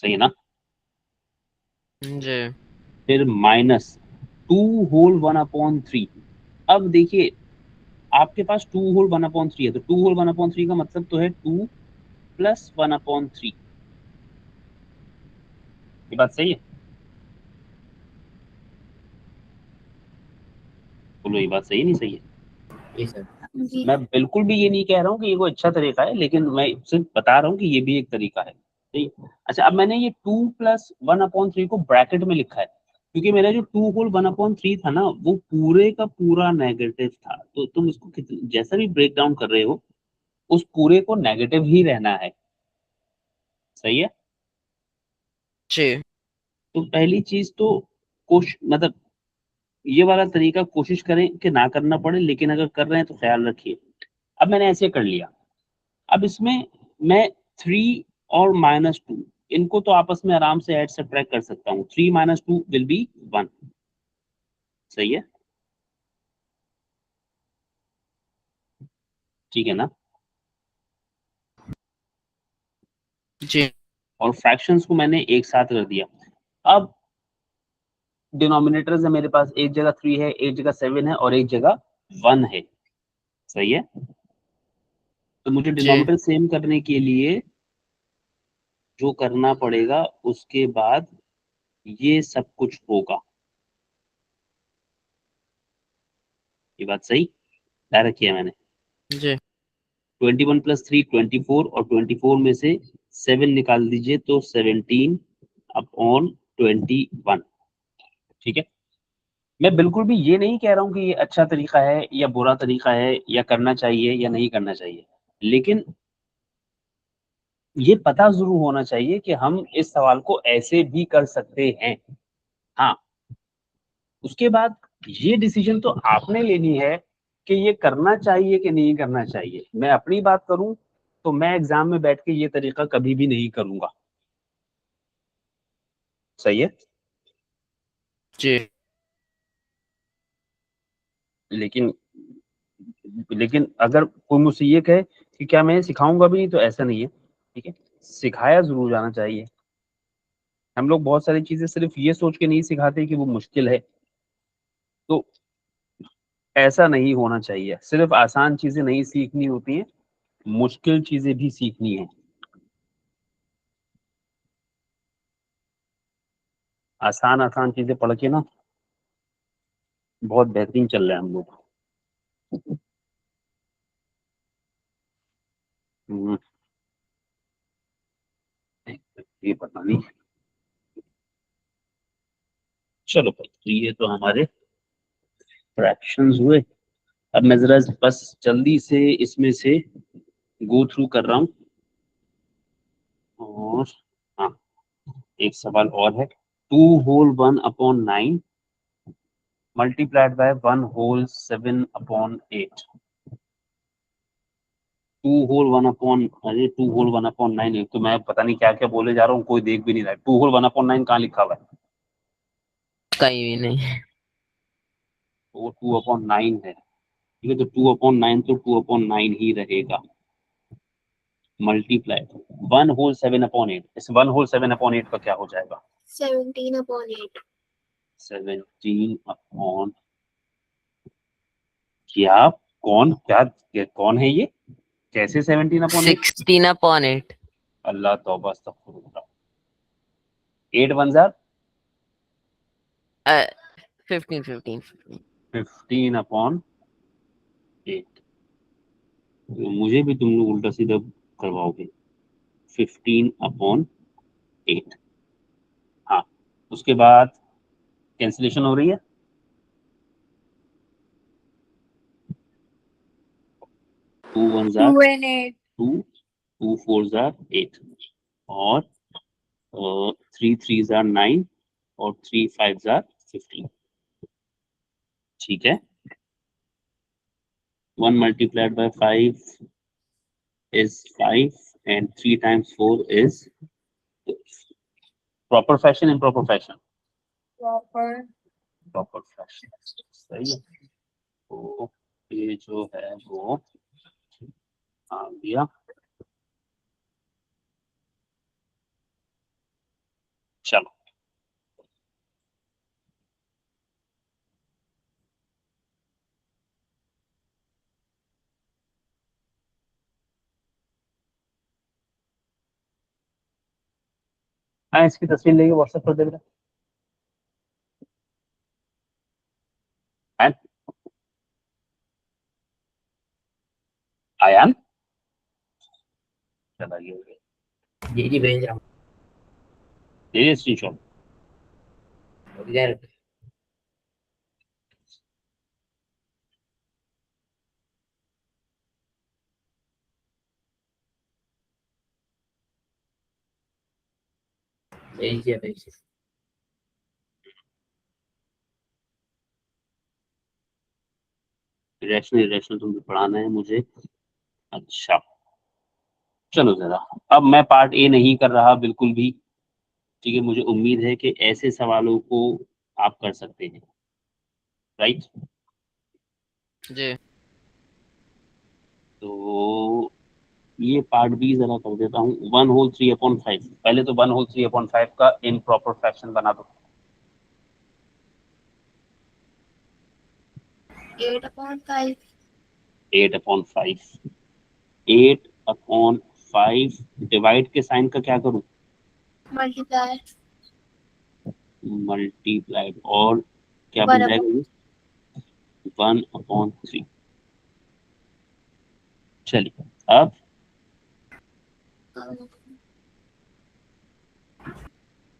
सही है ना? जी फिर माइनस 2 होल 1/3। अब देखिए, आपके पास 2 होल 1/3 है, तो 2 होल 1/3 का मतलब तो है 2 प्लस 1/3। ये बात सही है? बोलो, ये बात सही है नहीं सही है? जी सर। मैं बिल्कुल भी ये नहीं कह रहा हूँ कि ये कोई अच्छा तरीका है, लेकिन मैं सिर्फ बता रहा हूँ कि ये भी एक तरीका है, ठीक है। अच्छा, अब मैंने ये 2 प्लस 1/3 को ब्रैकेट में लिखा है, क्योंकि मेरा जो 2 होल 1/3 था ना, वो पूरे का पूरा नेगेटिव था, तो तुम इसको जैसा भी ब्रेक डाउन कर रहे हो, उस पूरे को नेगेटिव ही रहना है, सही है। जी तो पहली चीज तो मतलब ये वाला तरीका कोशिश करें कि ना करना पड़े, लेकिन अगर कर रहे हैं तो ख्याल रखिए। अब मैंने ऐसे कर लिया, अब इसमें मैं 3 और -2 इनको तो आपस में आराम से ऐड सब्ट्रैक्ट कर सकता हूँ। 3 माइनस 2 विल बी 1। सही है, ठीक है ना। जी और फ्रैक्शंस को मैंने एक साथ कर दिया। अब डिनोमिनेटर्स है मेरे पास, एक जगह 3 है, एक जगह 7 है और एक जगह 1 है। सही है, तो मुझे जी डिनोमिनेटर सेम करने के लिए जो करना पड़ेगा उसके बाद ये सब कुछ होगा। ये बात सही ला रखी है मैंने। जी 21 प्लस 3 24 और 24 में से 7 निकाल दीजिए तो 17 अपॉन 21। ठीक है, मैं बिल्कुल भी ये नहीं कह रहा हूँ कि ये अच्छा तरीका है या बुरा तरीका है या करना चाहिए या नहीं करना चाहिए, लेकिन ये पता जरूर होना चाहिए कि हम इस सवाल को ऐसे भी कर सकते हैं। हाँ, उसके बाद ये डिसीजन तो आपने लेनी है कि ये करना चाहिए कि नहीं करना चाहिए। मैं अपनी बात करूं तो मैं एग्जाम में बैठ के ये तरीका कभी भी नहीं करूंगा। सही है, जी लेकिन लेकिन अगर कोई मुझसे ये कहे कि क्या मैं सिखाऊंगा भी नहीं, तो ऐसा नहीं है। ठीक है, सिखाया जरूर जाना चाहिए। हम लोग बहुत सारी चीजें सिर्फ ये सोच के नहीं सिखाते कि वो मुश्किल है, तो ऐसा नहीं होना चाहिए। सिर्फ आसान चीजें नहीं सीखनी होती हैं, मुश्किल चीजें भी सीखनी है। आसान आसान चीजें पढ़ के ना बहुत बेहतरीन चल रहे हैं हम लोग। हम्म, ये पता नहीं। चलो भाई, तो ये तो हमारे फ्रैक्शंस हुए। अब मैं जरा बस जल्दी से इसमें से गो थ्रू कर रहा हूँ। और हाँ, एक सवाल और है। 2 whole 1 upon 9 multiplied by 1 whole 7 upon 8। 2 whole 1 upon, अरे 2 होल 1 अपॉन 9, तो मैं पता नहीं क्या क्या बोले जा रहा हूँ, कोई देख भी नहीं रहा है। 2 होल 1 अपॉन 9 कहाँ लिखा हुआ है? कहीं भी नहीं। वो 2 अपॉन 9 है। ठीक है, तो 2 अपॉन 9 तो 2 अपॉन 9 ही रहेगा। मल्टीप्लाई 1 होल 7 अपॉन 8, इस 1 होल 7 अपॉन 8 का क्या हो जाएगा? 17/8। 17 अपॉन, क्या, कौन, कौन है ये? कैसे 17 अपॉन 8? 16/8। अल्लाह तौबा अस्तगफुरुल्लाह। 8 वन जार 15 15 अपॉन 8। मुझे भी तुम लोग उल्टा सीधा करवाओगे। 15 अपॉन 8। हाँ, उसके बाद कैंसिलेशन हो रही है। 2 one jar 2 and 8। 2, 2 four jar 8, और 3 थ्री जार 9, और 3 फाइव जार 15। ठीक है, 1 multiplied by 5 is 5 and 3 times 4 is 6. Proper fashion, improper fashion? Proper। Proper fashion। सही है, तो ये जो है वो आ गया। चलो, हाँ, इसकी तस्वीर लेके व्हाट्सएप कर दे बेटा। आयन, आयन, चला गया। जी जी भेज रहा हूँ। ये स्क्रीनशॉट। इधर भेज दिया भेज दिया। इरेशनल, इरेशनल तुमको पढ़ाना है मुझे। अच्छा, चलो जरा, अब मैं पार्ट ए नहीं कर रहा बिल्कुल भी, ठीक है। मुझे उम्मीद है कि ऐसे सवालों को आप कर सकते हैं, राइट। जी। तो ये पार्ट बी जरा कर देता हूँ। 1/3/5, पहले तो 1/3/5 का इन प्रॉपर फ्रैक्शन बना दो। 8/5 8/5, 8/5 डिवाइड के साइन का क्या करूं? मल्टीप्लाई मल्टीप्लाइड, और क्या बन 1/3 जाएगा ये? 1/3। चलिए अब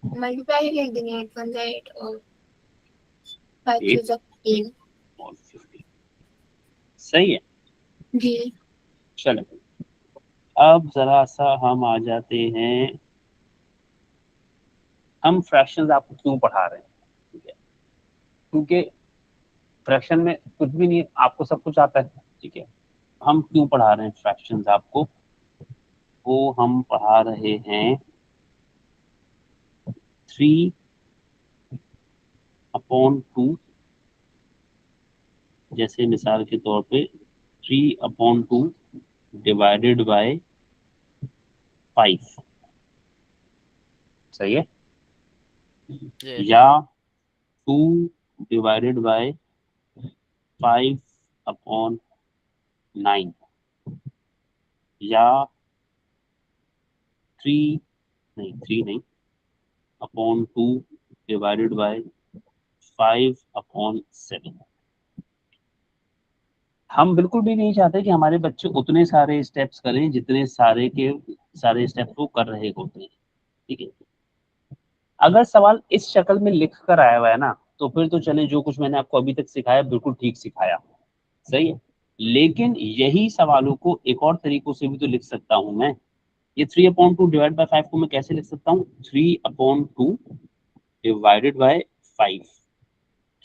मल्टीप्लाई लिख देंगे 8 और 5 8 3 15 और 15, सही है। जी। चलो अब जरा सा हम आ जाते हैं, हम फ्रैक्शंस आपको क्यों पढ़ा रहे हैं, ठीक है। क्योंकि फ्रैक्शन में कुछ भी नहीं, आपको सब कुछ आता है, ठीक है। हम क्यों पढ़ा रहे हैं फ्रैक्शंस आपको? वो हम पढ़ा रहे हैं 3/2, जैसे मिसाल के तौर पे 3/2 डिवाइडेड बाय 5, सही है। जी। या 2 डिवाइडेड बाय 5/9, या 3, नहीं 3 नहीं, (2 डिवाइडेड बाय 5/7। हम बिल्कुल भी नहीं चाहते कि हमारे बच्चे उतने सारे स्टेप्स करें जितने सारे के सारे स्टेप्स वो कर रहे होते हैं, ठीक है। अगर सवाल इस शक्ल में लिख कर आया हुआ है ना, तो फिर तो चले, जो कुछ मैंने आपको अभी तक सिखाया बिल्कुल ठीक सिखाया, सही है। लेकिन यही सवालों को एक और तरीकों से भी तो लिख सकता हूं मैं। ये 3/2 डिवाइड बाय 5 को मैं कैसे लिख सकता हूँ? 3/2 डिवाइडेड बाय 5।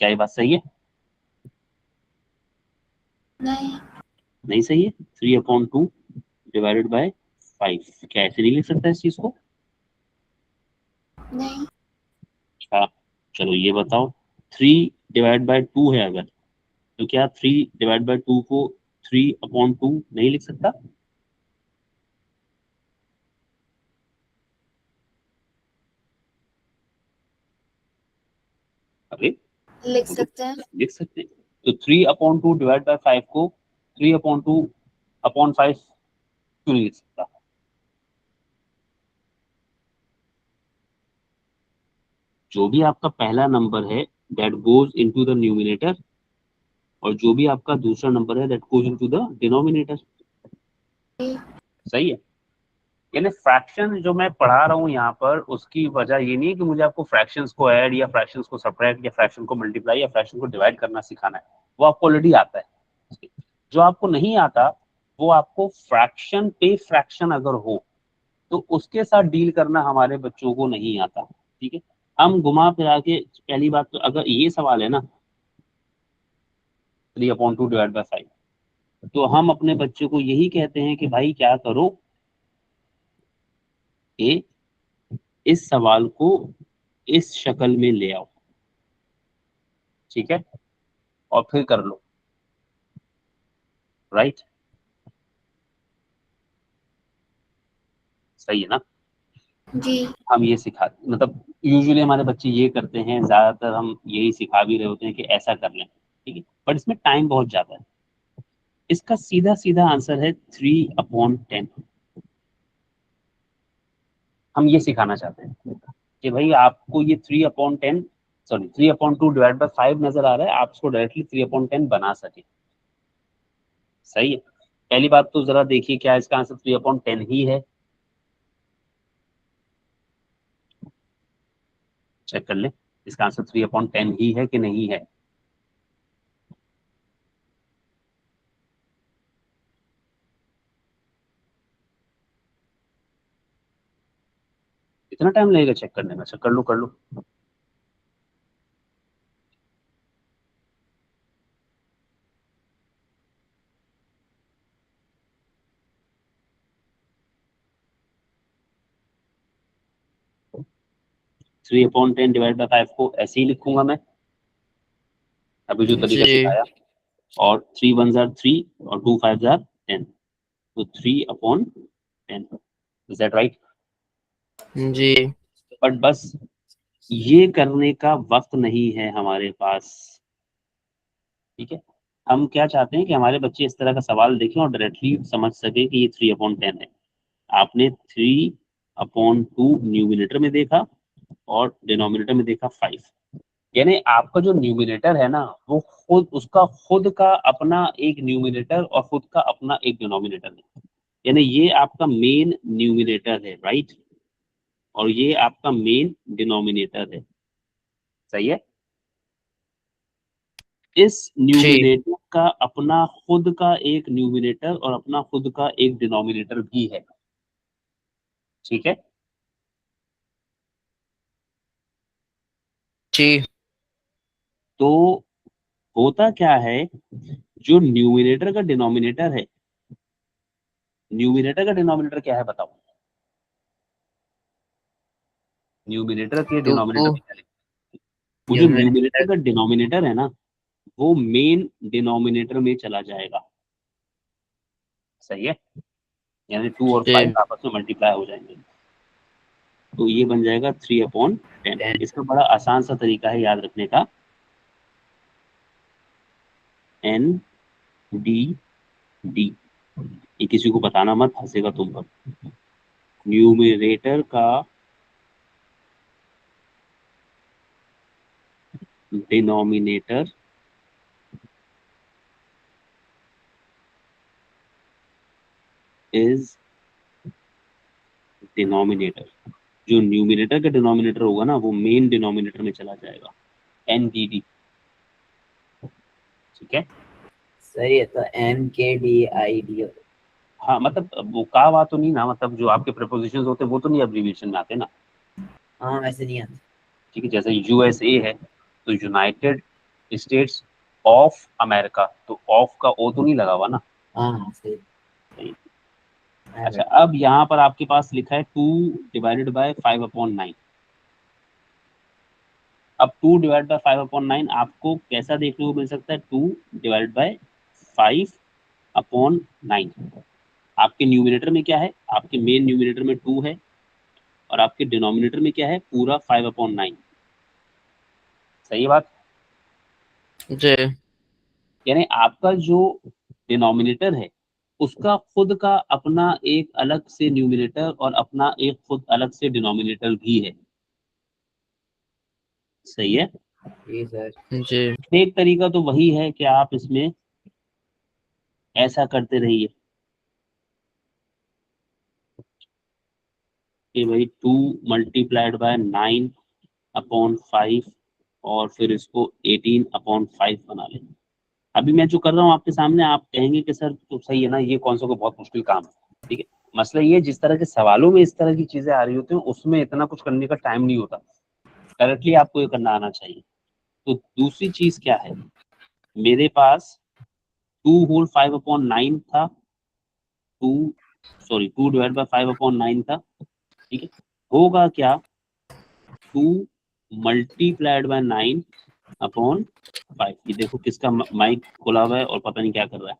क्या ये बात सही है? नहीं नहीं सही है। 3/2 डिवाइडेड बाय 5, क्या ऐसे नहीं लिख सकता इस चीज को? नहीं अच्छा, चलो ये बताओ, 3/2 है अगर, तो क्या 3/2 को 3/2 नहीं लिख सकता? अरे लिख बोलो, सकते हैं। लिख सकते हैं। तो 3/2 डिवाइड बाय 5 को 3/2/5 क्यों नहीं लिख सकता? जो भी आपका पहला नंबर है that goes into the numerator, और जो भी आपका दूसरा नंबर है that goes into the denominator, सही है। यानी फ्रैक्शन जो मैं पढ़ा रहा हूँ यहाँ पर, उसकी वजह ये नहीं है कि मुझे आपको फ्रैक्शंस को ऐड या फ्रैक्शंस को सब्ट्रैक्ट या फ्रैक्शन को मल्टीप्लाई या फ्रैक्शन को डिवाइड करना सिखाना है। वो आपको ऑलरेडी आता है। जो आपको नहीं आता, वो आपको फ्रैक्शन पे फ्रैक्शन अगर हो तो उसके साथ डील करना हमारे बच्चों को नहीं आता, ठीक है। हम घुमा फिरा के, पहली बात तो अगर ये सवाल है ना 3/2 डिवाइड बाय 5, तो हम अपने बच्चे को यही कहते हैं कि भाई क्या करो, कि इस सवाल को इस शक्ल में ले आओ, ठीक है, और फिर कर लो, राइट। सही है ना? जी। हम ये सिखा, मतलब यूजुअली हमारे बच्चे ये करते हैं, ज्यादातर हम यही सिखा भी रहे होते हैं कि ऐसा कर लें, ठीक है। बट इसमें टाइम बहुत ज्यादा है। इसका सीधा सीधा आंसर है 3/10। हम ये सिखाना चाहते हैं कि भाई आपको ये 3/10, सॉरी 3/2 डिवाइड बाय 5 नजर आ रहा है, आप इसको डायरेक्टली 3/10 बना सके, सही है। पहली बात तो जरा देखिए, क्या इसका आंसर 3/10 ही है? चेक कर लें, इसका आंसर 3/10 ही है कि नहीं है। कितना टाइम लगेगा चेक करने में? अच्छा कर लो, कर लो। 3/10 डिवाइड बाय 5 को ऐसे ही लिखूंगा मैं, अभी जो तरीका जी सिखाया, और 3 1s are 3 और 2 5s are 10, तो 3/10, इज दैट राइट? जी बट बस ये करने का वक्त नहीं है हमारे पास, ठीक है। हम क्या चाहते हैं कि हमारे बच्चे इस तरह का सवाल देखें और डायरेक्टली समझ सके कि ये 3/10 है। आपने 3/2 न्यूमिनेटर में देखा और डिनोमिनेटर में देखा 5, यानी आपका जो न्यूमिनेटर है ना, वो खुद उसका खुद का अपना एक न्यूमिनेटर और खुद का अपना एक डिनोमिनेटर है, यानी ये आपका मेन न्यूमिनेटर है, राइट, और ये आपका मेन डिनोमिनेटर है, सही है। इस न्यूमिनेटर का अपना खुद का एक न्यूमिनेटर और अपना खुद का एक डिनोमिनेटर भी है, ठीक है। जी तो होता क्या है, जो न्यूमिनेटर का डिनोमिनेटर है, न्यूमिनेटर का डिनोमिनेटर क्या है बताओ, न्यूमिनेटर के 2 डिनोमिनेटर में क्या लिखते हैं? वो जो न्यूमिनेटर का डिनोमिनेटर है ना, वो मेन डिनोमिनेटर में चला जाएगा, सही है, यानी 2 और 5 आपस में मल्टीप्लाई हो जाएंगे, तो ये बन जाएगा 3/10। इसका बड़ा आसान सा तरीका है याद रखने का, एन डी डी, ये किसी को बताना मत, हंसेगा तुम पर। न्यूमिनेटर का डिनोमिनेटर इज डिनोमिनेटर, जो न्यूमिनेटर का डिनोमिनेटर होगा ना, वो मेन डिनोमिनेटर में चला जाएगा, NDD, ठीक है। सही है, तो NKDID। हाँ मतलब वो का बात तो नहीं ना, मतलब जो आपके प्रपोजिशंस होते हैं वो तो नहीं एब्रीविएशन में आते ना, हाँ वैसे नहीं आता। ठीक है। जैसे USA है तो यूनाइटेड स्टेट्स ऑफ अमेरिका, तो ऑफ का ओ तो नहीं लगा हुआ ना, हाँ सही। सही। अच्छा, अब यहाँ पर आपके पास लिखा है 2 डिवाइडेड बाय 5/9। अब 2 डिवाइड बाय 5/9 आपको कैसा देखने को मिल सकता है, 2 डिवाइड बाय 5/9। आपके न्यूमिनेटर में क्या है, आपके मेन न्यूमिनेटर में 2 है और आपके डिनोमिनेटर में क्या है, पूरा 5/9, सही बात। जी यानी आपका जो डिनोमिनेटर है उसका खुद का अपना एक अलग से न्यूमिनेटर और अपना एक खुद अलग से डिनोमिनेटर भी है, सही है। जी सर। जी एक तरीका तो वही है कि आप इसमें ऐसा करते रहिए कि भाई 2 मल्टीप्लाइड बाय 9/5 और फिर इसको 18/5 बना लें। अभी मैं जो कर रहा हूँ आपके सामने, आप कहेंगे कि सर तो सही है ना, ये कौन सा कोई बहुत मुश्किल काम है, ठीक है। मसला ये, जिस तरह के सवालों में इस तरह की चीजें आ रही होती हैं उसमें इतना कुछ करने का टाइम नहीं होता, डायरेक्टली आपको ये करना आना चाहिए। तो दूसरी चीज क्या है, मेरे पास 2 होल 5/9 था, 2 डिवाइड बाय 5/9 था, ठीक है। होगा क्या, 2 मल्टीप्लाइड बाय 9/5, ये देखो किसका माइक खुला हुआ है और पता नहीं क्या कर रहा है,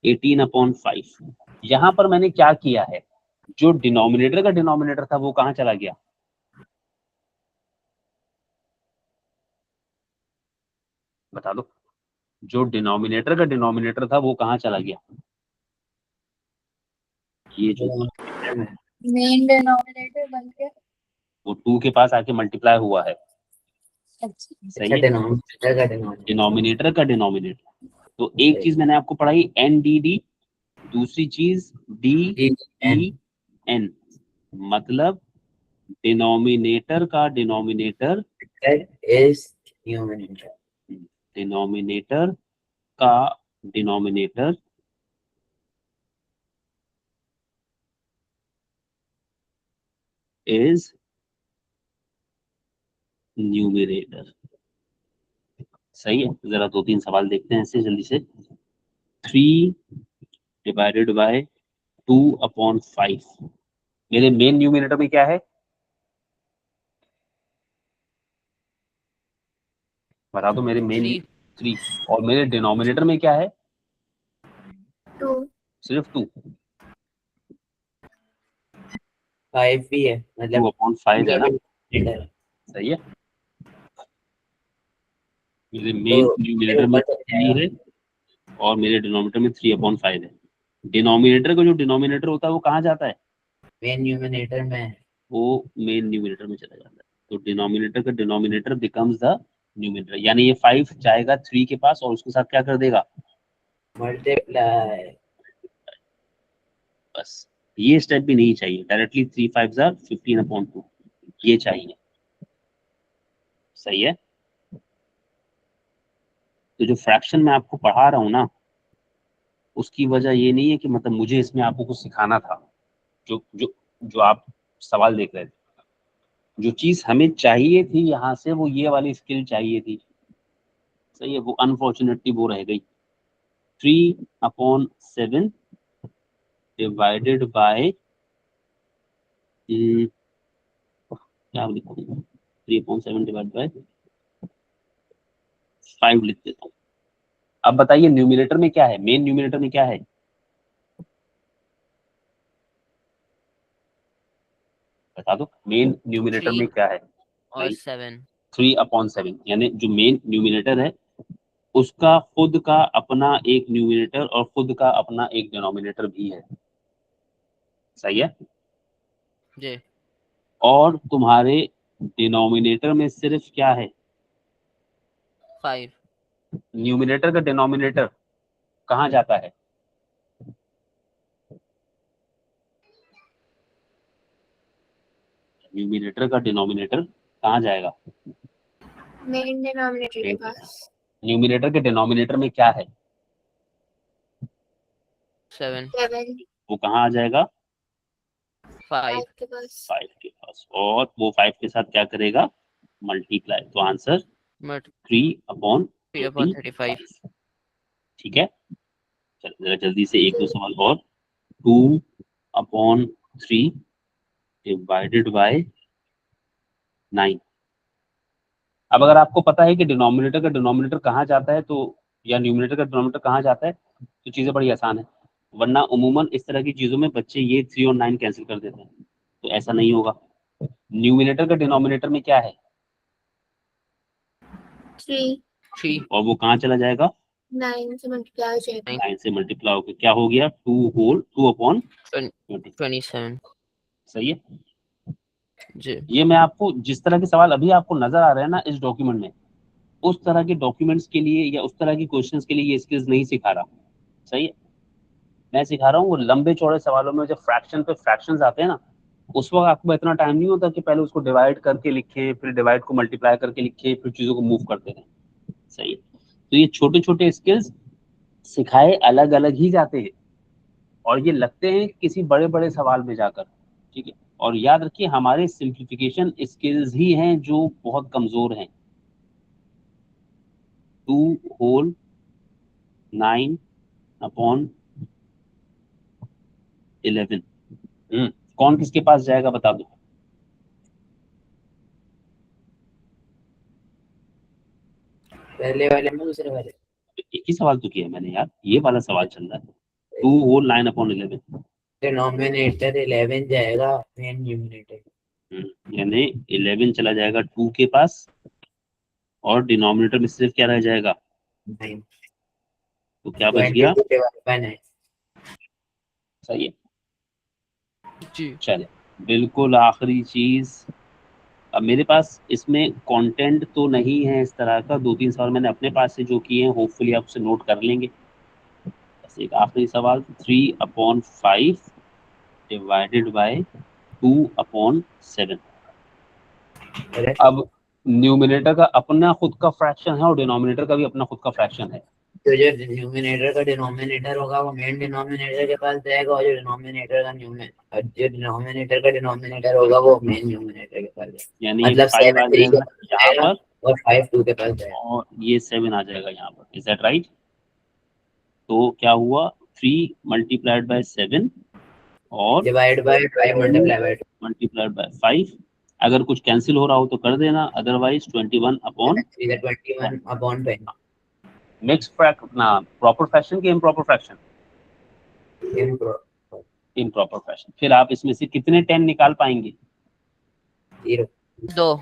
18/5। यहाँ पर मैंने क्या किया है, जो डिनोमिनेटर का डिनोमिनेटर था वो कहाँ चला गया, बता दो, जो डिनोमिनेटर का डिनोमिनेटर था वो कहाँ चला गया, ये जो मेन डिनोमिनेटर बन गया। वो 2 के पास आके मल्टीप्लाई हुआ है, अच्छा सही है, डिनोमिनेटर का डिनोमिनेटर। डिनोमिनेटर का डिनोमिनेटर। तो एक चीज मैंने आपको पढ़ाई NDD, दूसरी चीज DEN, मतलब डिनोमिनेटर का डिनोमिनेटर, इज न्यूमिनेटर। डिनोमिनेटर का डिनोमिनेटर इज न्यूमिनेटर, सही है। जरा 2-3 सवाल देखते हैं ऐसे जल्दी से। 3 डिवाइडेड बाय 2/5, मेरे मेन न्यूमिनेटर में क्या है, बता दो मेरे मेन 3 3 और मेरे डिनोमिनेटर में क्या है? 2 सिर्फ 2 5 भी है, मतलब 2/5 है ना? डिनोमिनेटर सही है। मेरे तो मेन न्यूमिनेटर में ऊपर तक 3 है और मेरे डिनोमिनेटर में 3/5 है। डिनोमिनेटर का जो डिनोमिनेटर होता है वो कहाँ जाता है? मेन न्यूमिनेटर में। वो मेन न्यूमिनेटर में चला जाता है। तो डिनोमिनेटर का डिनोमिनेटर बिकम्स द न्यूमिनेटर, यानी ये 5 जाएगा 3 के पास और उसके साथ क्या कर देगा? मल्टीप्लाई। बस ये स्टेप भी नहीं चाहिए, डायरेक्टली 3 5 आर 15/2 ये चाहिए। सही है। तो जो फ्रैक्शन मैं आपको पढ़ा रहा हूँ ना, उसकी वजह ये नहीं है कि मतलब मुझे इसमें आपको कुछ सिखाना था। जो जो जो आप सवाल देख रहे थे, जो चीज हमें चाहिए थी यहाँ से, वो ये वाली स्किल चाहिए थी। सही है। वो अनफॉर्चुनेटली वो रह गई। 3/7 डिवाइडेड बाय क्या लिखूँ? 3/7 डिवाइड बाय 5 लिख देता हूँ। अब बताइए न्यूमिनेटर में क्या है? मेन न्यूमिनेटर में क्या है? बता दो मेन न्यूमिनेटर 3 में क्या है? और नहीं, 7 3/7, यानी जो मेन न्यूमिनेटर है उसका खुद का अपना एक न्यूमिनेटर और खुद का अपना एक डिनोमिनेटर भी है। सही है। जी और तुम्हारे डिनोमिनेटर में सिर्फ क्या है? 5 न्यूमिनेटर का डिनोमिनेटर कहाँ जाता है? न्यूमिनेटर का डिनोमिनेटर कहाँ जाएगा? मेन डिनोमिनेटर के पास। न्यूमिनेटर के डिनोमिनेटर में क्या है? 7 7 वो कहाँ आ जाएगा? 5 के पास। 5 के पास, और वो 5 के साथ क्या करेगा? मल्टीप्लाई। तो आंसर बट 3/35। 3/35 ठीक है। चलो जरा जल्दी से एक दो सवाल और। 2/3 डिवाइडेड बाय 9। अब अगर आपको पता है कि डिनोमिनेटर का डिनोमिनेटर कहाँ जाता है, तो या न्यूमिनेटर का डिनोमिनेटर कहाँ जाता है, तो चीजें बड़ी आसान है। वरना उमूमन इस तरह की चीजों में बच्चे ये 3 और 9 कैंसिल कर देते हैं, तो ऐसा नहीं होगा। न्यूमिनेटर का डिनोमिनेटर में क्या है? 3 और वो कहाँ चला जाएगा? 9 से मल्टीप्लाई हो जाएगा। 9 से मल्टीप्लाई होकर क्या हो गया? 2/20। 27 सही है। जी ये मैं आपको जिस तरह के सवाल अभी आपको नजर आ रहे हैं ना इस डॉक्यूमेंट में, उस तरह के डॉक्यूमेंट्स के लिए या उस तरह की क्वेश्चंस के लिए ये स्किल्स नहीं सिखा रहा। सही है। मैं सिखा रहा हूँ वो लंबे चौड़े सवालों में जब फ्रैक्शन पे फ्रैक्शंस आते हैं ना, उस वक्त आपको इतना टाइम नहीं होता कि पहले उसको डिवाइड करके लिखे, फिर डिवाइड को मल्टीप्लाई करके लिखे, फिर चीजों को मूव करते रहें। सही है। तो ये छोटे छोटे स्किल्स सिखाए अलग अलग ही जाते हैं और ये लगते हैं किसी बड़े बड़े सवाल में जाकर। ठीक है। और याद रखिए हमारे सिंप्लीफिकेशन स्किल्स ही हैं जो बहुत कमजोर हैं। 2/9/11। कौन किसके पास जाएगा बता दो। पहले वाले में दूसरे वाले। एक ही सवाल तो किया है मैंने यार, ये वाला सवाल चल रहा है। 2/9/11। डिनोमिनेटर 11 जाएगा मेन न्यूमिनेटर। यानी 11 चला जाएगा 2 के पास और डिनोमिनेटर में सिर्फ क्या रह जाएगा? 9 तो क्या बच गया? 22 डिवाइड बाय 9। सही है। जी चले बिल्कुल आखिरी चीज। अब मेरे पास इसमें कंटेंट तो नहीं है इस तरह का, 2-3 सवाल मैंने अपने पास से जो किए हैं, होपफुली आप उसे नोट कर लेंगे। बस एक आखिरी सवाल, 3/5 डिवाइडेड बाय 2/7। अब न्यूमिनेटर का अपना खुद का फ्रैक्शन है और डिनोमिनेटर का भी अपना खुद का फ्रैक्शन है। तो जो न्यूमिनेटर का डिनोमिनेटर होगा वो मेन डिनोमिनेटर के पास जाएगा, और जो डिनोमिनेटर का डिनोमिनेटर होगा वो मेन न्यूमिनेटर के पास जाएगा। यानी ये मतलब 5 आ 7 3 के जाएगा पास यहाँ जाएगा पर और 5 2 के पास जाएगा। और ये 7 आ जाएगा यहाँ पर। Is that right? तो क्या हुआ? 3 × 7 और divide by 5 multiply by 2। Multiplied by 5 अगर कुछ कैंसिल हो रहा हो तो कर देना, अदरवाइज 21 अपॉन इधर 21 अपॉन 10 मिक्स प्रॉपर फ्रैक्शन के इम्प्रॉपर फ्रैक्शन, इम्प्रॉपर फ्रैक्शन। फिर आप इसमें से कितने 10 निकाल पाएंगे? 0 2 दो।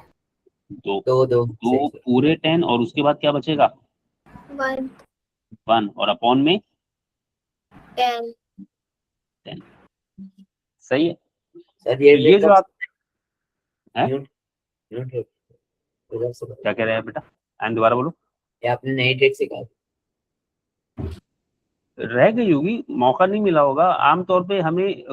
2 2 दो पूरे 10 और उसके बाद क्या बचेगा? 1 1 और अपॉन में 10 10। सही है। सर ये तो ये जो आप हैं? म्यूट है उधर से क्या कह रहे हैं बेटा? एंड दोबारा बोलो। ये आपने नई ट्रिक सिखा रह गई होगी, मौका नहीं मिला होगा। आमतौर पे हमें